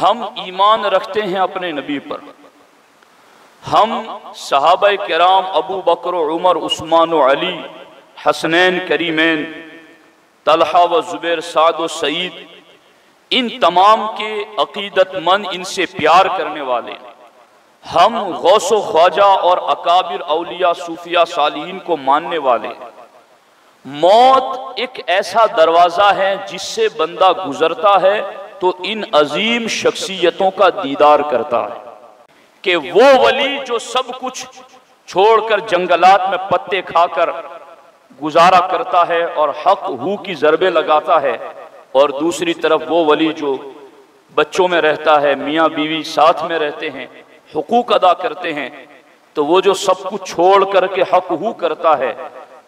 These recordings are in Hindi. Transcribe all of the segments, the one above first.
हम ईमान रखते हैं अपने नबी पर। हम सहाबा किराम अबू बकर, उमर, उस्मान व अली, हसनैन करीमैन, तलहा व जुबैर, साद व सईद, इन तमाम के अकीदतमंद, इनसे प्यार करने वाले। हम गौसो ख्वाजा और अकाबिर औलिया सूफिया सालिहीन को मानने वाले। मौत एक ऐसा दरवाज़ा है जिससे बंदा गुजरता है तो इन अजीम शख्सियतों का दीदार करता है कि वो वली जो सब कुछ छोड़कर जंगलात में पत्ते खाकर गुजारा करता है और हक हू की ज़रबे लगाता है, और दूसरी तरफ वो वली जो बच्चों में रहता है, मियाँ बीवी साथ में रहते हैं, हुकूक अदा करते हैं, तो वो जो सब कुछ छोड़ करके हक हू करता है,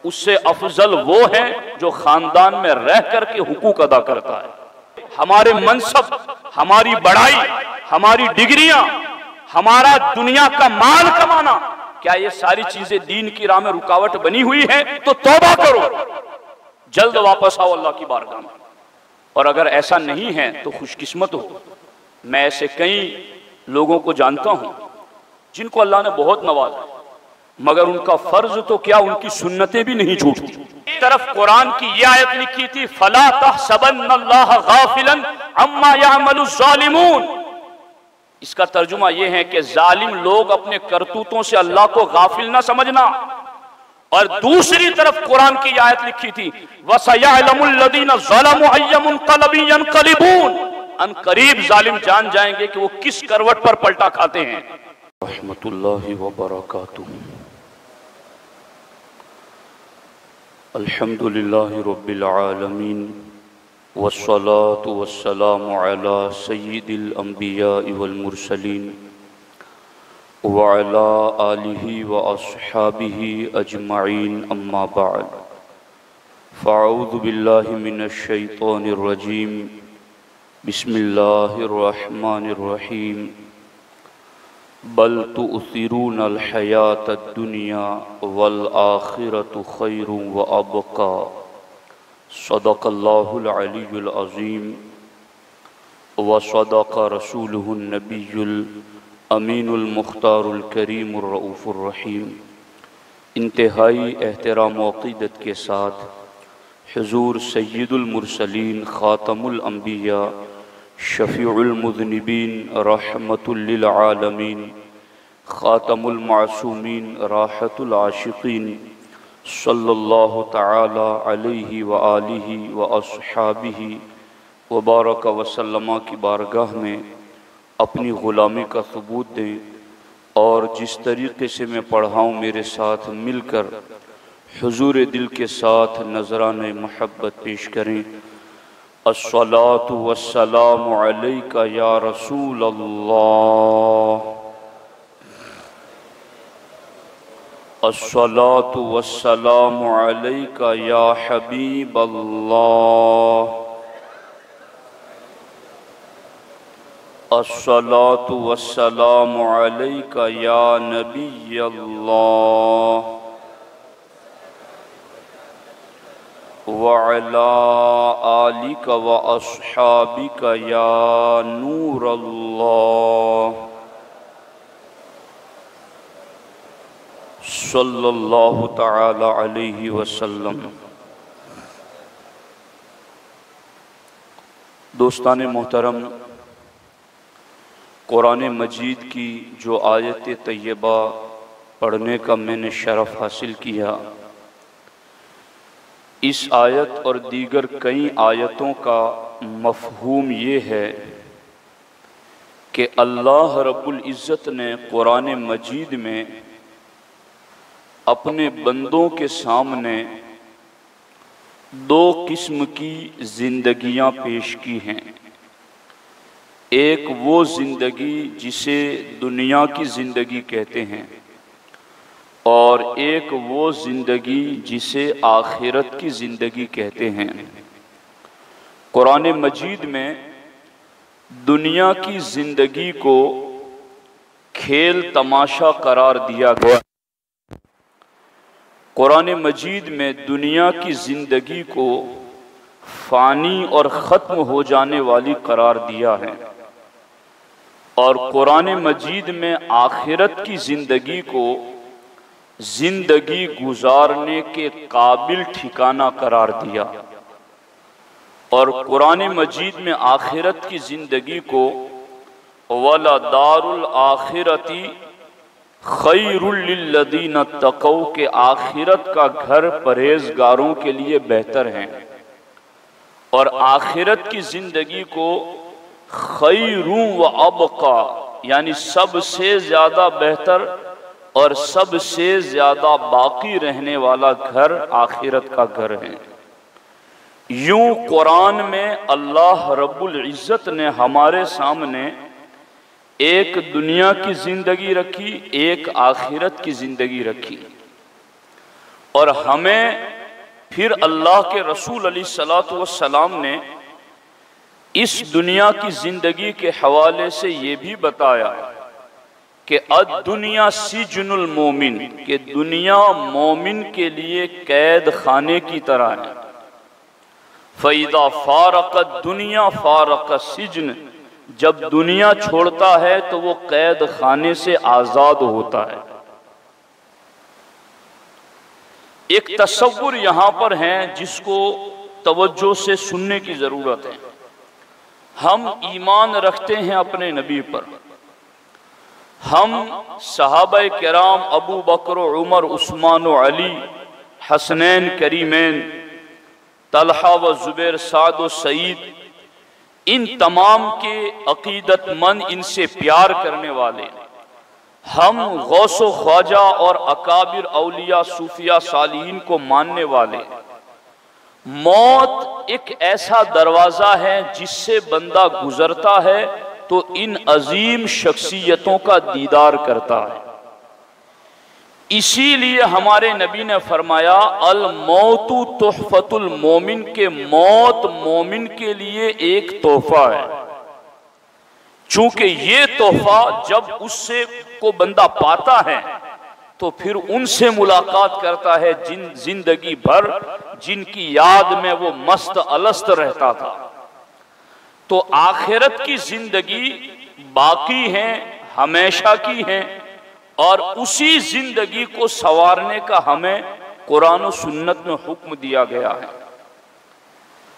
उससे अफजल वो है जो खानदान में रह करके हुकूक अदा करता है। हमारे मनसब, हमारी बड़ाई, हमारी डिग्रियां, हमारा दुनिया का माल कमाना, क्या ये सारी चीजें दीन की राह में रुकावट बनी हुई है? तो तौबा करो, जल्द वापस आओ अल्लाह की बारगाह में। और अगर ऐसा नहीं है तो खुशकिस्मत हो। मैं ऐसे कई लोगों को जानता हूं जिनको अल्लाह ने बहुत नवाजा, मगर उनका फर्ज तो क्या, उनकी सुन्नतें भी नहीं छूटती। एक तरफ कुरान की ये आयत लिखी थी, फला तहसबन्नल्लाह गाफिलन अम्मा यअमलु ज़ालिमून। इसका तर्जुमा यह है कि जालिम लोग अपने करतूतों से अल्लाह को गाफिल ना समझना। और दूसरी तरफ कुरान की आयत लिखी थी, वसयअलमुल लदीना ज़लमू अय्य मुनक़लबिन यनक़लिबून। अनकरीब जालिम जान जाएंगे कि वो किस करवट पर पलटा खाते हैं। रहमतुल्लाहि व बरकातुहू। अल्हम्दुलिल्लाहि रब्बिल आलमीन वस्सलातु वस्सलामु अला सय्यिदिल अंबिया वल मुरसलीन व अला आलिहि व अस्हाबिहि अजमईन, अम्मा बाद, फ़अऊज़ु बिल्लाहि मिनश शैतानिर रजीम, बिस्मिल्लाहिर रहमानिर रहीम। बल तु'सिरूनल हयातद दुनिया वल आखिरतु खैरुन व अबका। सदक़ल्लाहुल अलीयुल अज़ीम व सदक़ रसूलुहुन नबियुल अमीनुल मुख्तारुल करीमुर रऊफ़ुर रहीम। इंतहाई एहतराम व अक़ीदत के साथ हुज़ूर सय्यिदुल मुरसलीन, ख़ातमुल अंबिया, शफ़ीउल मुज़निबीन, रहमतुल लिल आलमीन, ख़ातमुल मासूमीन, राहतुल आशिक़ीन, सल्लल्लाहु तआला अलैहि व आलिहि व अस्हाबिहि व बारक व सल्लमा की बारगाह में अपनी ग़ुलामी का सबूत दें, और जिस तरीक़े से मैं पढ़ाऊँ मेरे साथ मिलकर हुज़ूर दिल के साथ नज़राने महब्बत पेश करें। अस्सलातु वस्सलामु अलैका या रसूल अल्लाह, अस्सलातु वस्सलामु अलैका या हबीब अल्लाह, अस्सलातु वस्सलामु अलैका या नबी अल्लाह, व अला आलिका व अस्हाबिका या नूर अल्लाह, सल्लल्लाहु तआला अलैहि वसल्लम। दोस्तान मोहतरम, कुरान मजीद की जो आयत तैयबा पढ़ने का मैंने शरफ़ हासिल किया, इस आयत और दीगर कई आयतों का मफ़हूम ये है कि अल्लाह रब्बुल इज़्ज़त ने कुरान मजीद में अपने बंदों के सामने दो किस्म की ज़िंदगियाँ पेश की हैं। एक वो ज़िंदगी जिसे दुनिया की ज़िंदगी कहते हैं, और एक वो ज़िंदगी जिसे आखिरत की ज़िंदगी कहते हैं। कुरान मजीद में दुनिया की ज़िंदगी को खेल तमाशा करार दिया गया। कुरान मजीद में दुनिया की ज़िंदगी को फ़ानी और ख़त्म हो जाने वाली करार दिया है। और कुरान मजीद में आखिरत की जिंदगी को जिंदगी गुजारने के काबिल ठिकाना करार दिया, और कुरान मजीद में आखिरत की जिंदगी को वला दारुल आखिरती खैरुल लिल्लदीन तक़ौ के आखिरत का घर परहेजगारों के लिए बेहतर है, और आखिरत की जिंदगी को खैरू व अबका यानी सबसे ज्यादा बेहतर और सबसे ज्यादा बाकी रहने वाला घर आखिरत का घर है। यूं कुरान में अल्लाह रब्बुल इज्जत ने हमारे सामने एक दुनिया की जिंदगी रखी, एक आखिरत की जिंदगी रखी, और हमें फिर अल्लाह के रसूल अलैहिस्सलातु वस्सलाम ने इस दुनिया की जिंदगी के हवाले से ये भी बताया कि अद-दुनिया सिजनुल मोमिन, कि दुनिया मोमिन के लिए कैद खाने की तरह है। फ़इदा फ़ारक़त दुनिया फ़ारक़ सिजन, जब दुनिया छोड़ता है तो वो कैद खाने से आजाद होता है। एक तसव्वुर यहां पर है जिसको तवज्जो से सुनने की जरूरत है। हम ईमान रखते हैं अपने नबी पर, हम सहाबाए किराम अबू बकर, उमर, उस्मान, अली, हसनैन करीमैन, तलहा व जुबैर, साद व सईद, इन तमाम के अकीदतमंद, इनसे प्यार करने वाले, हम गौसो ख्वाजा और अकाबिर औलिया सूफिया सालिहीन को मानने वाले। मौत एक ऐसा दरवाजा है जिससे बंदा गुजरता है तो इन अजीम शख्सियतों का दीदार करता है। इसीलिए हमारे नबी ने फरमाया अल मौतु तोहफतुल मोमिन, के मौत मोमिन के लिए एक तोहफा है। चूंकि ये तोहफा जब उससे को बंदा पाता है तो फिर उनसे मुलाकात करता है जिन जिंदगी भर जिनकी याद में वो मस्त अलस्त रहता था। तो आखिरत की जिंदगी बाकी है, हमेशा की है, और उसी जिंदगी को संवारने का हमें कुरान और सुन्नत में हुक्म दिया गया है।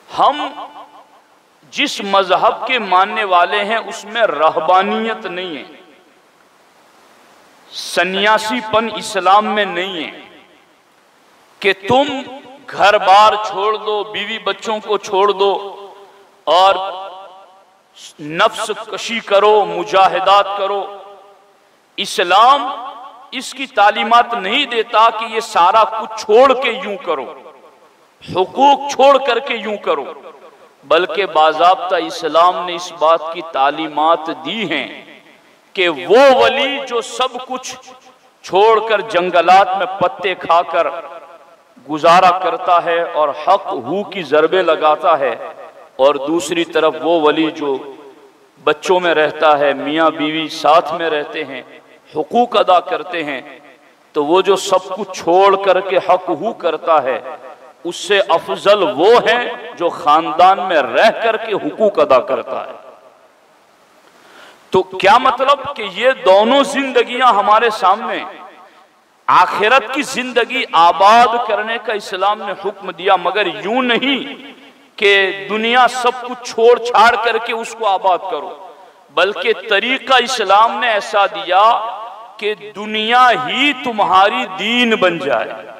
हम जिस मजहब के मानने वाले हैं उसमें रहबानियत नहीं है, सन्यासीपन इस्लाम में नहीं है कि तुम घर बार छोड़ दो, बीवी बच्चों को छोड़ दो और नफ्स कशी करो, मुजाहिदात करो। इस्लाम इसकी तालीमात नहीं देता कि ये सारा कुछ छोड़ के यूं करो, हुकूक छोड़ करके यूं करो, बल्कि बाज़ाब्ता इस्लाम ने इस बात की तालीमात दी हैं कि वो वली जो सब कुछ छोड़कर जंगलात में पत्ते खाकर गुजारा करता है और हक हू की ज़रबे लगाता है, और दूसरी तरफ वो वली जो बच्चों में रहता है, मियाँ बीवी साथ में रहते हैं, हुकूक अदा करते हैं, तो वो जो सब कुछ छोड़ करके हक हू करता है उससे अफजल वो है जो खानदान में रह करके हुकूक अदा करता है। तो क्या मतलब कि ये दोनों जिंदगियां हमारे सामने, आखिरत की जिंदगी आबाद करने का इस्लाम ने हुक्म दिया, मगर यूं नहीं कि दुनिया सब कुछ छोड़ छाड़ करके उसको आबाद करो, बल्कि तरीका इस्लाम ने ऐसा दिया कि दुनिया ही तुम्हारी दीन बन जाए।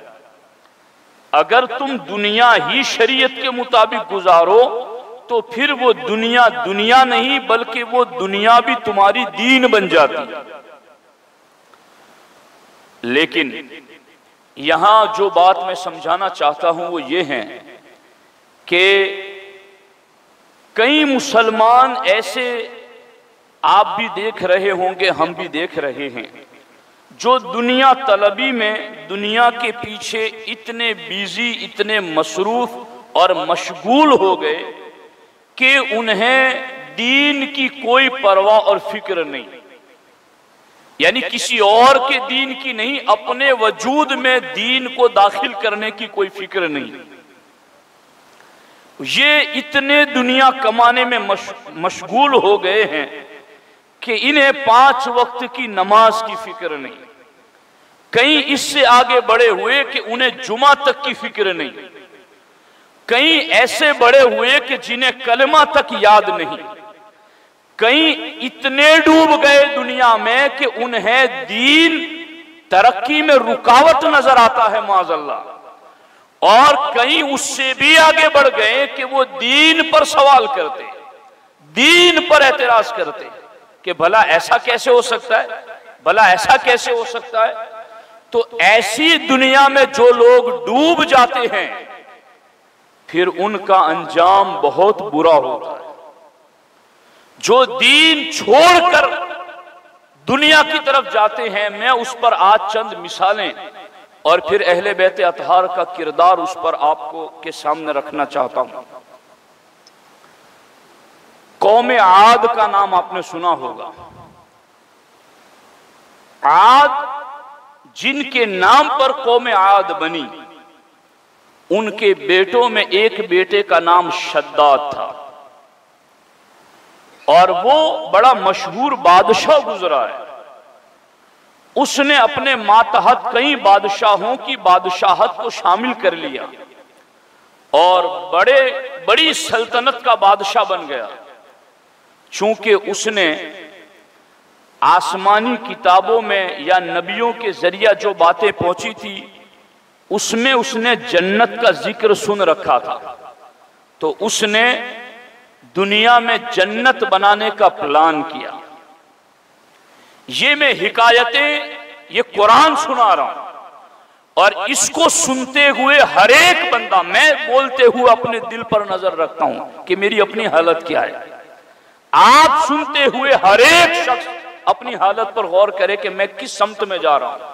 अगर तुम दुनिया ही शरीयत के मुताबिक गुजारो तो फिर वो दुनिया दुनिया नहीं बल्कि वो दुनिया भी तुम्हारी दीन बन जाती। लेकिन यहां जो बात मैं समझाना चाहता हूं वो ये है कि कई मुसलमान ऐसे आप भी देख रहे होंगे, हम भी देख रहे हैं, जो दुनिया तलबी में दुनिया के पीछे इतने बिजी, इतने मसरूफ और मशगूल हो गए कि उन्हें दीन की कोई परवाह और फिक्र नहीं, यानी किसी और के दीन की नहीं, अपने वजूद में दीन को दाखिल करने की कोई फिक्र नहीं। ये इतने दुनिया कमाने में मशगूल हो गए हैं कि इन्हें 5 वक्त की नमाज की फिक्र नहीं, कहीं इससे आगे बढ़े हुए कि उन्हें जुमा तक की फिक्र नहीं, कहीं ऐसे बढ़े हुए कि जिन्हें कलमा तक याद नहीं, कहीं इतने डूब गए दुनिया में कि उन्हें दीन तरक्की में रुकावट नजर आता है माज़अल्लाह, और कहीं उससे भी आगे बढ़ गए कि वो दीन पर सवाल करते, दीन पर एतराज करते कि भला ऐसा कैसे हो सकता है, भला ऐसा कैसे हो सकता है। तो ऐसी दुनिया में जो लोग डूब जाते हैं फिर उनका अंजाम बहुत बुरा होता है। जो दीन छोड़कर दुनिया की तरफ जाते हैं, मैं उस पर आज चंद मिसालें और फिर अहले बैत अतहार का किरदार उस पर आपको के सामने रखना चाहता हूं। कौम आद का नाम आपने सुना होगा। आद जिनके नाम पर कौम आद बनी, उनके बेटों में एक बेटे का नाम शद्दाद था और वो बड़ा मशहूर बादशाह गुजरा है। उसने अपने मातहत कई बादशाहों की बादशाहत को शामिल कर लिया और बड़ी सल्तनत का बादशाह बन गया। चूंकि उसने आसमानी किताबों में या नबियों के जरिया जो बातें पहुंची थी उसमें उसने जन्नत का जिक्र सुन रखा था, तो उसने दुनिया में जन्नत बनाने का प्लान किया। ये मैं हिकायतें, ये कुरान सुना रहा हूं और इसको सुनते हुए हर एक बंदा, मैं बोलते हुए अपने दिल पर नजर रखता हूं कि मेरी अपनी हालत क्या है। आप सुनते हुए हर एक शख्स अपनी हालत पर गौर करे कि मैं किस सम्त में जा रहा हूं।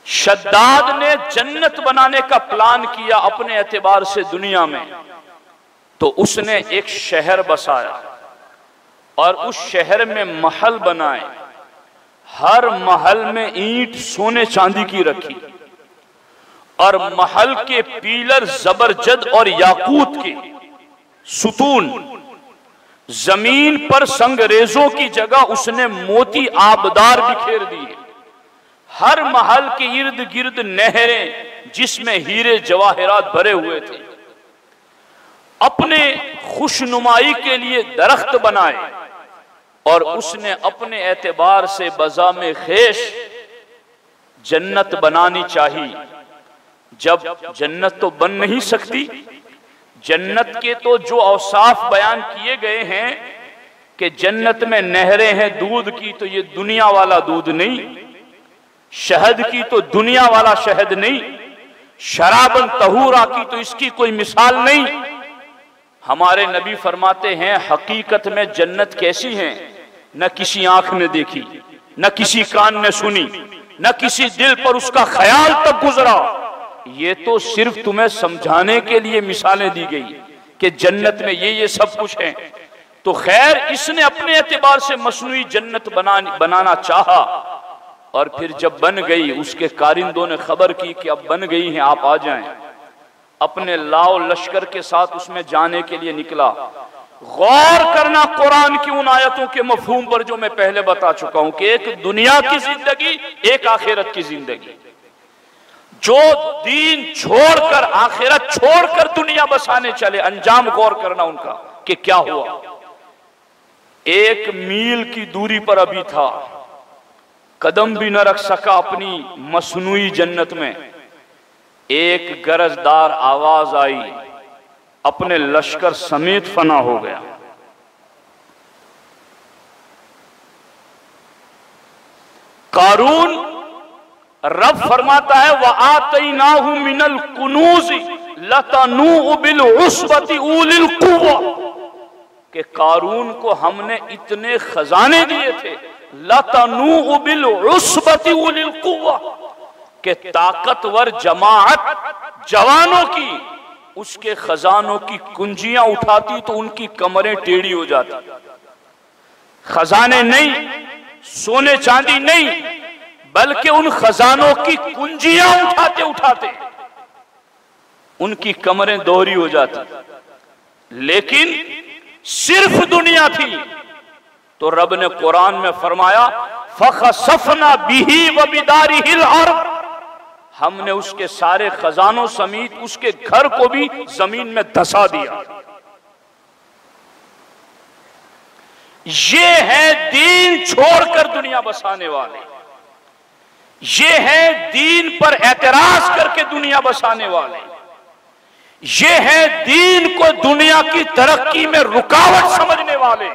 शद्दाद ने जन्नत बनाने का प्लान किया अपने एतबार से दुनिया में, तो उसने एक शहर बसाया और उस शहर में महल बनाए। हर महल में ईंट सोने चांदी की रखी और महल के पीलर जबरजद और याकूत के सुतून, जमीन पर संगरेजों की जगह उसने मोती आबदार बिखेर दिए। हर महल के इर्द गिर्द नहरें जिसमें हीरे जवाहरात भरे हुए थे। अपने खुशनुमाई के लिए दरख्त बनाए और उसने अपने एतबार से बज़ामे खेश जन्नत बनानी चाहिए। जब जन्नत तो बन नहीं सकती, जन्नत के तो जो औसाफ बयान किए गए हैं कि जन्नत में नहरें हैं दूध की, तो ये दुनिया वाला दूध नहीं, शहद की तो दुनिया वाला शहद नहीं, शराबन तहूरा की तो इसकी कोई मिसाल नहीं। हमारे नबी फरमाते हैं हकीकत में जन्नत कैसी है, न किसी आंख ने देखी, न किसी कान ने सुनी, न किसी दिल पर उसका ख्याल तक गुजरा। ये तो सिर्फ तुम्हें समझाने के लिए मिसालें दी गई कि जन्नत में ये सब कुछ है। तो खैर, इसने अपने एतबार से मसनूई जन्नत बनाना चाहा और फिर जब बन गई, उसके कारिंदों ने खबर की कि अब बन गई हैं, आप आ जाएं। अपने लाओ लश्कर के साथ उसमें जाने के लिए निकला। गौर करना कुरान की उन आयतों के मफहूम पर जो मैं पहले बता चुका हूं कि एक दुनिया की जिंदगी, एक आखिरत की जिंदगी। जो दीन छोड़कर, आखिरत छोड़कर दुनिया बसाने चले, अंजाम गौर करना उनका कि क्या हुआ। 1 मील की दूरी पर अभी था, कदम भी न रख सका अपनी मसनूई जन्नत में। एक गरजदार आवाज आई, अपने लश्कर समेत फना हो गया। कारून, रब फरमाता है व आतैनाहु मिनल कुनूज लतनू बिल उस्बती उलिल कुव्वा, कि कारून को हमने इतने खजाने दिए थे, लतनू बिल उस्बती उलिल कुव्वा, के ताकतवर जमाअत जवानों की उसके खजानों की कुंजियां उठाती तो उनकी कमरें टेढ़ी हो जाती। खजाने नहीं, सोने चांदी नहीं, बल्कि उन खजानों की कुंजियां उठाते उठाते उनकी कमरें दोहरी हो जाती। लेकिन सिर्फ दुनिया थी, तो रब ने कुरान में फरमाया फखसफना बिही व बिदारिहिल अर्द, हमने उसके सारे खजानों समेत उसके घर को भी जमीन में धंसा दिया। ये है दीन छोड़कर दुनिया बसाने वाले, ये है दीन पर एतराज करके दुनिया बसाने वाले, ये है दीन को दुनिया की तरक्की में रुकावट समझने वाले,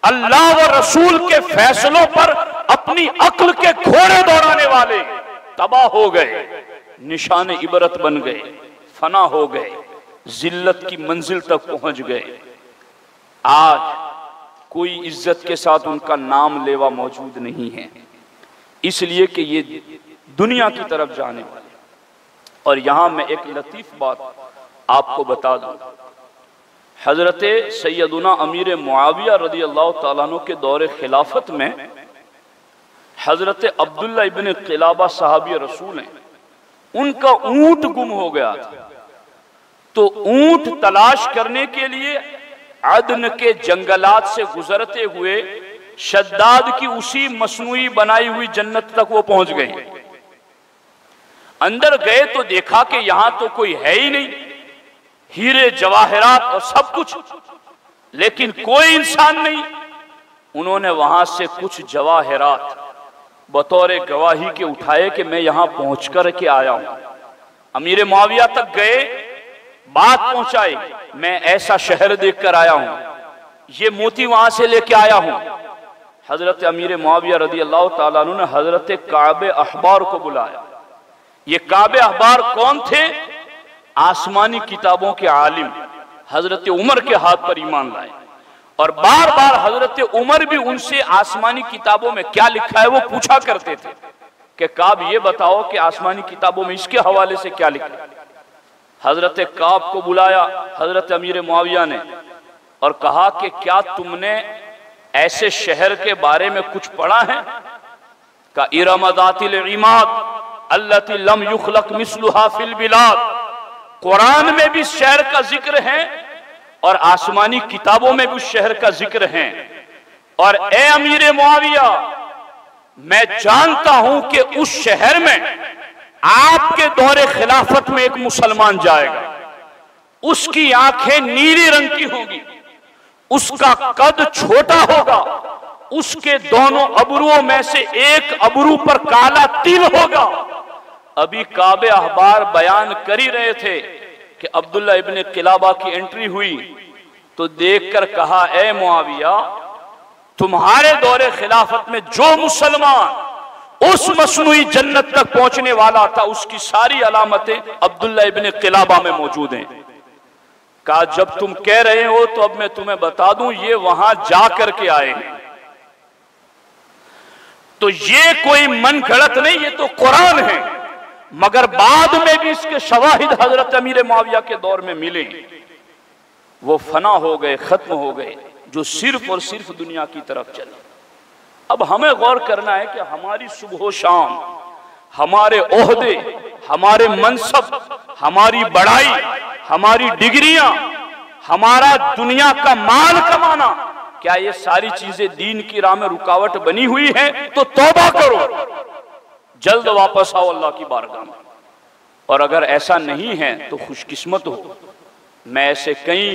अल्लाह व रसूल के फैसलों पर अपनी अक्ल के घोड़े दौड़ाने वाले तबाह हो गए, निशाने इबरत बन गए, फना हो गए, जिल्लत की मंजिल तक पहुंच गए। आज कोई इज्जत के साथ उनका नाम लेवा मौजूद नहीं है, इसलिए कि ये दुनिया की तरफ जाने वाले। और यहां मैं एक लतीफ बात आपको बता दूं, हजरत सैयदुना अमीर मुआविया रदी अल्लाह ताला अन्हु के दौरे खिलाफत में हजरत अब्दुल्ला इब्न क़िलाबा सहाबी रसूल हैं, उनका ऊंट गुम हो गया था। तो ऊंट तलाश करने के लिए अदन के जंगलात से गुजरते हुए शद्दाद की उसी मसनूई बनाई हुई जन्नत तक वो पहुंच गए। अंदर गए तो देखा कि यहां तो कोई है ही नहीं, हीरे जवाहरात और सब कुछ, लेकिन कोई इंसान नहीं। उन्होंने वहां से कुछ जवाहरात बतौर गवाही के उठाए कि मैं यहां पहुंच कर के आया हूं। अमीर मुआविया तक गए, बात पहुंचाई, मैं ऐसा शहर देखकर आया हूं, ये मोती वहां से लेके आया हूं। हजरत अमीर मुआविया रदी अल्लाह ताला अन्हु ने हजरत काब अहबार को बुलाया। ये काब अहबार कौन थे? आसमानी किताबों के आलिम, हजरत उमर के हाथ पर ईमान लाए। और बार बार हजरत उमर भी उनसे आसमानी किताबों में क्या लिखा है वो पूछा करते थे कि काब ये बताओ कि आसमानी किताबों में इसके हवाले से क्या लिखा है। हजरत काब को बुलाया हजरत अमीर मुआविया ने और कहा कि क्या तुमने ऐसे शहर के बारे में कुछ पढ़ा है? का इरमदातिल इमाद अल्लती लम युखलक मिस्लुहा फिल बिलाद, कुरान में भी शहर का जिक्र है और आसमानी किताबों में भी उस शहर का जिक्र है। और ए अमीर मुआविया, मैं जानता हूं कि उस शहर में आपके दौरे खिलाफत में एक मुसलमान जाएगा, उसकी आंखें नीली रंग की होंगी, उसका कद छोटा होगा, उसके दोनों अबरुओं में से एक अबरू पर काला तिल होगा। अभी काबे अहबार बयान कर ही रहे थे कि अब्दुल्ला इब्न क़िलाबा की एंट्री हुई तो देखकर कहा, ए मुआविया, तुम्हारे दौरे खिलाफत में जो मुसलमान उस मसनूई जन्नत तक पहुंचने वाला था, उसकी सारी अलामतें अब्दुल्ला इब्न क़िलाबा में मौजूद हैं। कहा, जब तुम कह रहे हो तो अब मैं तुम्हें बता दूं, ये वहां जा करके आए हैं। तो ये कोई मन गढ़ंत नहीं, ये तो कुरान है। मगर बाद में भी इसके शवाहिद हजरत अमीर मुआविया के दौर में मिले, वो फना हो गए, खत्म हो गए, जो सिर्फ और सिर्फ दुनिया की तरफ चले। अब हमें गौर करना है कि हमारी सुबह शाम, हमारे ओहदे, हमारे मनसब, हमारी बड़ाई, हमारी डिग्रियां, हमारा दुनिया का माल कमाना, क्या ये सारी चीजें दीन की राह में रुकावट बनी हुई है? तो तौबा करो, जल्द वापस आओ अल्लाह की बारगाह में। और अगर ऐसा नहीं है तो खुशकिस्मत हो। मैं ऐसे कई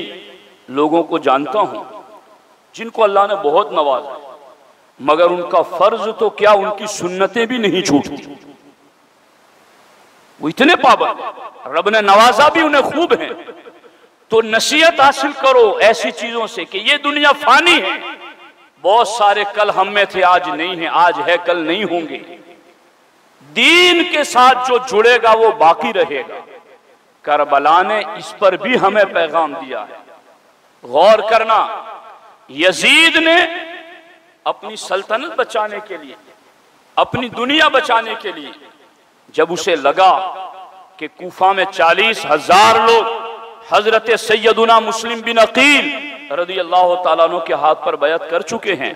लोगों को जानता हूं जिनको अल्लाह ने बहुत नवाजा, मगर उनका फर्ज तो क्या, उनकी सुन्नतें भी नहीं छूटती। वो इतने पाबंद, रब ने नवाजा भी उन्हें खूब है। तो नसीहत हासिल करो ऐसी चीजों से कि ये दुनिया फानी है। बहुत सारे कल हम में थे, आज नहीं है, आज है कल नहीं होंगे। दीन के साथ जो जुड़ेगा वो बाकी रहेगा। करबला ने इस पर भी हमें पैगाम दिया है। गौर करना, यजीद ने अपनी सल्तनत बचाने के लिए, अपनी दुनिया बचाने के लिए, जब उसे लगा कि कूफा में 40,000 लोग हजरत सैयदुना मुस्लिम बिन अकील रदी अल्लाह ताला अन्हु के हाथ पर बैअत कर चुके हैं,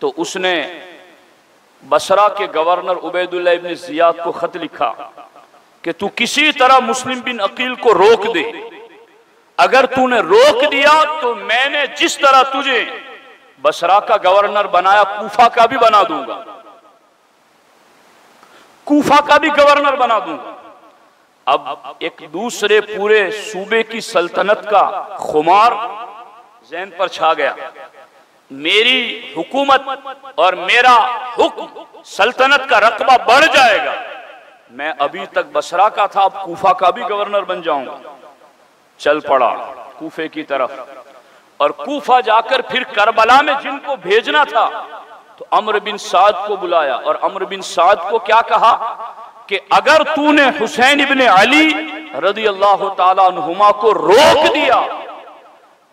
तो उसने बसरा के गवर्नर उबैदुल्लाह इब्न जियाद को खत लिखा कि तू किसी तरह मुस्लिम बिन अकील को रोक दे। अगर तूने रोक दिया तो मैंने जिस तरह तुझे बसरा का गवर्नर बनाया, कूफा का भी बना दूंगा, कूफा का भी गवर्नर बना दूंगा। अब एक दूसरे पूरे सूबे की सल्तनत का खुमार ज़हन पर छा गया। मेरी हुकूमत और मेरा हुक्म सल्तनत का रकबा बढ़ जाएगा। मैं अभी तक बसरा का था, अब कूफा का भी गवर्नर बन जाऊंगा। चल पड़ा कूफे की तरफ, और कूफा जाकर फिर करबला में जिनको भेजना था तो अम्र बिन साद को बुलाया, और अम्र बिन साद को क्या कहा कि अगर तूने हुसैन इब्ने अली रदियल्लाहु ताला अन्हुमा को रोक दिया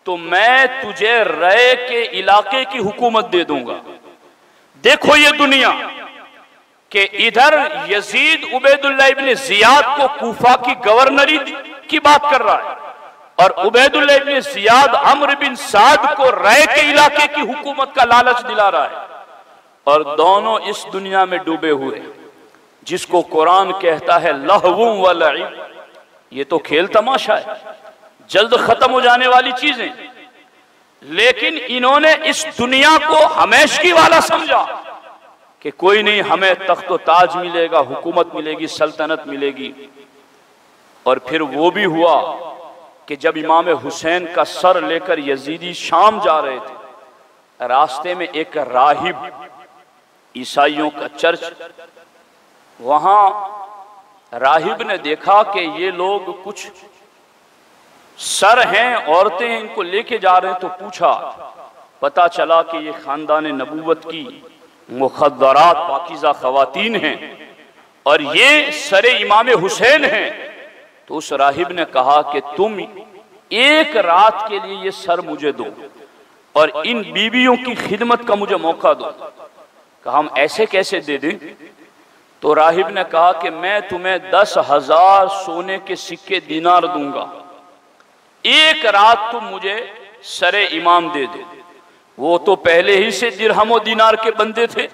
तो मैं तुझे रय के इलाके की हुकूमत दे दूंगा। देखो ये दुनिया कि इधर यजीद उबैदुल्लाह इब्ने जियाद को कूफा की गवर्नरी की बात कर रहा है, और उबैदुल्लाह इब्ने जियाद अम्र बिन साद को रय के इलाके की हुकूमत का लालच दिला रहा है, और दोनों इस दुनिया में डूबे हुए, जिसको कुरान कहता है लहवु व लईब। ये तो खेल तमाशा है, जल्द खत्म हो जाने वाली चीजें, लेकिन इन्होंने इस दुनिया को हमेशगी वाला समझा कि कोई नहीं, हमें तख्त व ताज मिलेगा, हुकूमत मिलेगी, सल्तनत मिलेगी। और फिर वो भी हुआ कि जब इमाम हुसैन का सर लेकर यजीदी शाम जा रहे थे, रास्ते में एक राहिब, ईसाइयों का चर्च, वहां राहिब ने देखा कि ये लोग कुछ सर हैं, औरतें इनको लेके जा रहे हैं, तो पूछा, पता चला कि ये खानदान नबूवत की मुखद्दरात पाकीज़ा खवातीन हैं और ये सरे इमाम हुसैन हैं। तो उस राहिब ने कहा कि तुम एक रात के लिए ये सर मुझे दो और इन बीवियों की खिदमत का मुझे मौका दो। कहा हम ऐसे कैसे दे दें? तो राहिब ने कहा कि मैं तुम्हें 10,000 सोने के सिक्के दीनार दूंगा, एक रात तुम मुझे सरे इमाम दे दो। वो तो पहले ही से दिरहमो दीनार के बंदे थे,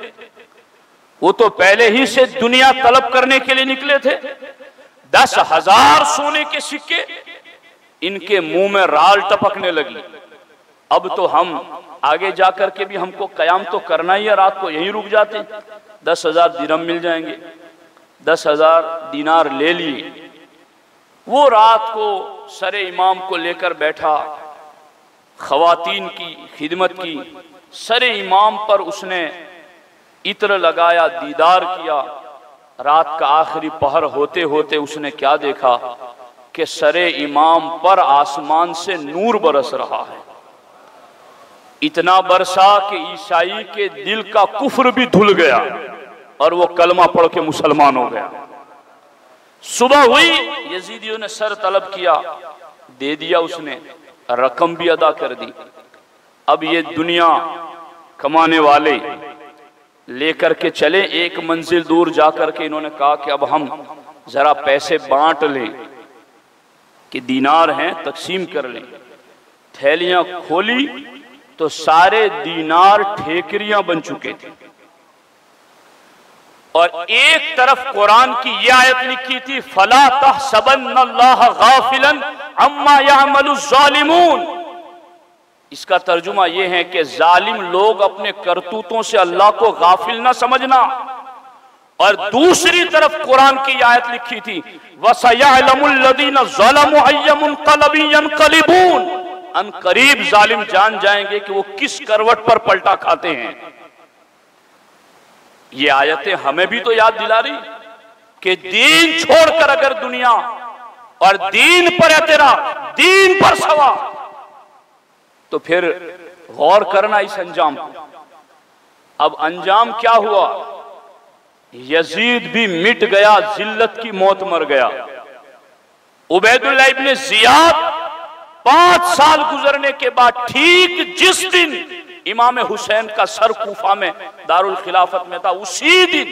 वो तो पहले ही से दुनिया तलब करने के लिए निकले थे। 10,000 सोने के सिक्के, इनके मुंह में राल टपकने लगी। अब तो हम आगे जाकर के भी हमको कयाम तो करना ही है, रात को यहीं रुक जाते, 10,000 दिरहम मिल जाएंगे। 10,000 दीनार ले लिए। वो रात को सरे इमाम को लेकर बैठा, खवातीन की खिदमत की। सरे इमाम पर उसने इत्र लगाया, दीदार किया। रात का आखिरी पहर होते होते उसने क्या देखा कि सरे इमाम पर आसमान से नूर बरस रहा है। इतना बरसा कि ईसाई के दिल का कुफ्र भी धुल गया और वो कलमा पढ़ के मुसलमान हो गया। सुबह हुई, यजीदियों ने सर तलब किया, दे दिया उसने, रकम भी अदा कर दी। अब ये दुनिया कमाने वाले लेकर के चले, एक मंजिल दूर जाकर के इन्होंने कहा कि अब हम जरा पैसे बांट लें, कि दीनार हैं तकसीम कर लें। थैलियां खोली तो सारे दीनार ठेकरियां बन चुके थे, और एक तरफ कुरान की यह आयत लिखी थी, फला तहसबन्नल्लाह गाफिलन अम्मा यअमलु ज़ालिमून। इसका तर्जुमा यह है कि जालिम लोग अपने करतूतों से अल्लाह को गाफिल ना समझना। और दूसरी तरफ कुरान की आयत लिखी थी, वसयअलमुल लदीना ज़लमू अय्य मुनक़लबिन यनक़लिबून। अनकरीब जालिम जान जाएंगे कि वो किस करवट पर पलटा खाते हैं। ये आयतें हमें भी तो याद दिला रही कि दीन छोड़कर अगर दुनिया और दीन पर एतराज, दीन पर सवाल, तो फिर गौर करना इस अंजाम को। अब अंजाम क्या हुआ? यजीद भी मिट गया, जिल्लत की मौत मर गया। उबैदुल्लाह इब्ने जियाद 5 साल गुजरने के बाद ठीक जिस दिन इमाम हुसैन का सर कूफा में दारुल खिलाफत में था, उसी दिन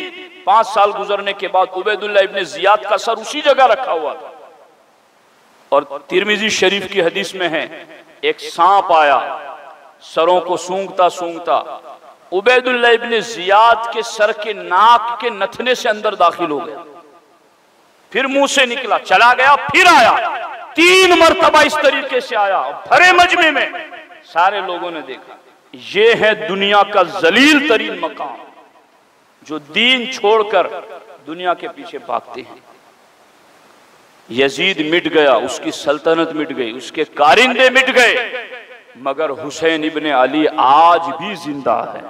5 साल गुजरने के बाद उबैदुल्लाह इब्ने जियाद का सर उसी जगह रखा हुआ था। और तिरमिजी शरीफ की हदीस में है, एक सांप आया सरों को सूंघता सूंघता, उबैदुल्लाह इब्ने जियाद के सर के नाक के नथने से अंदर दाखिल हो गया, फिर मुंह से निकला, चला गया, फिर आया, 3 मरतबा इस तरीके से आया। भरे मजमे में सारे लोगों ने देखा। ये है दुनिया का जलील तरीन मकाम, जो दीन छोड़कर दुनिया के पीछे भागते हैं। यजीद मिट गया, उसकी सल्तनत मिट गई, उसके कारिंदे मिट गए, मगर हुसैन इब्ने अली आज भी जिंदा है,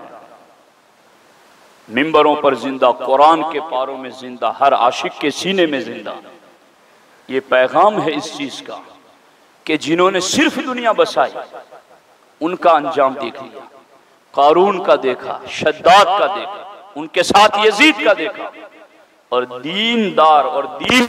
मिंबरों पर जिंदा, कुरान के पारों में जिंदा, हर आशिक के सीने में जिंदा। ये पैगाम है इस चीज का कि जिन्होंने सिर्फ दुनिया बसाई उनका अंजाम देख लिया। कारून का देखा, शद्दाद का देखा, उनके साथ यजीद का देखा, और दीनदार और दीन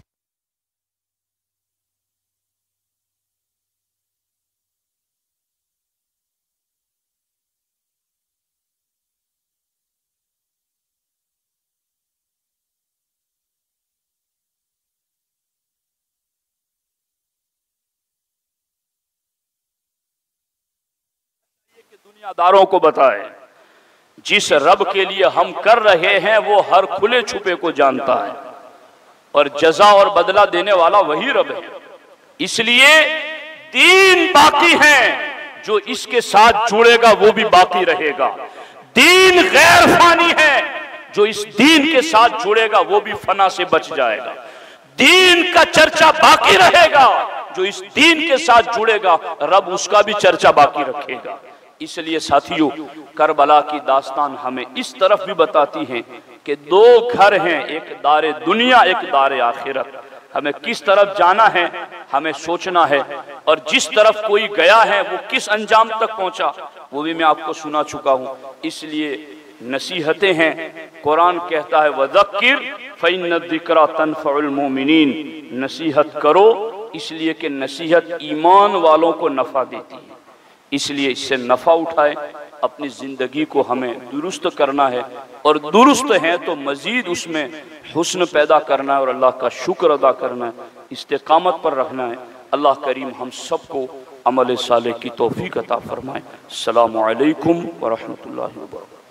दुनियादारों को बताए, जिस रब के लिए हम कर रहे हैं वो हर खुले छुपे को जानता है, और जजा और बदला देने वाला वही रब है। इसलिए दीन बाकी है, जो इसके साथ जुड़ेगा वो भी बाकी रहेगा। दीन गैर फानी है, जो इस दीन के साथ जुड़ेगा वो भी फना से बच जाएगा। दीन का चर्चा बाकी रहेगा, जो इस दीन के साथ जुड़ेगा रब उसका भी चर्चा बाकी रखेगा। इसलिए साथियों, करबला की दास्तान हमें इस तरफ भी बताती है कि दो घर हैं, एक दारे दुनिया, एक दारे आखिरत। हमें किस तरफ जाना है हमें सोचना है, और जिस तरफ कोई गया है वो किस अंजाम तक पहुंचा वो भी मैं आपको सुना चुका हूं। इसलिए नसीहतें हैं, कुरान कहता है वज़क्किर फ़इन्न ज़िक्रा तनफ़उल मोमिनीन, नसीहत करो इसलिए कि नसीहत ईमान वालों को नफ़ा देती है। इसलिए इससे नफ़ा उठाए, अपनी ज़िंदगी को हमें दुरुस्त करना है, और दुरुस्त है तो मज़ीद उसमें हुस्न पैदा करना है और अल्लाह का शुक्र अदा करना है, इस्तिक़ामत पर रखना है। अल्लाह करीम हम सबको अमल सालेह की तौफ़ीक़ अता फ़रमाए। अस्सलामु अलैकुम व रहमतुल्लाहि व बरकातहू।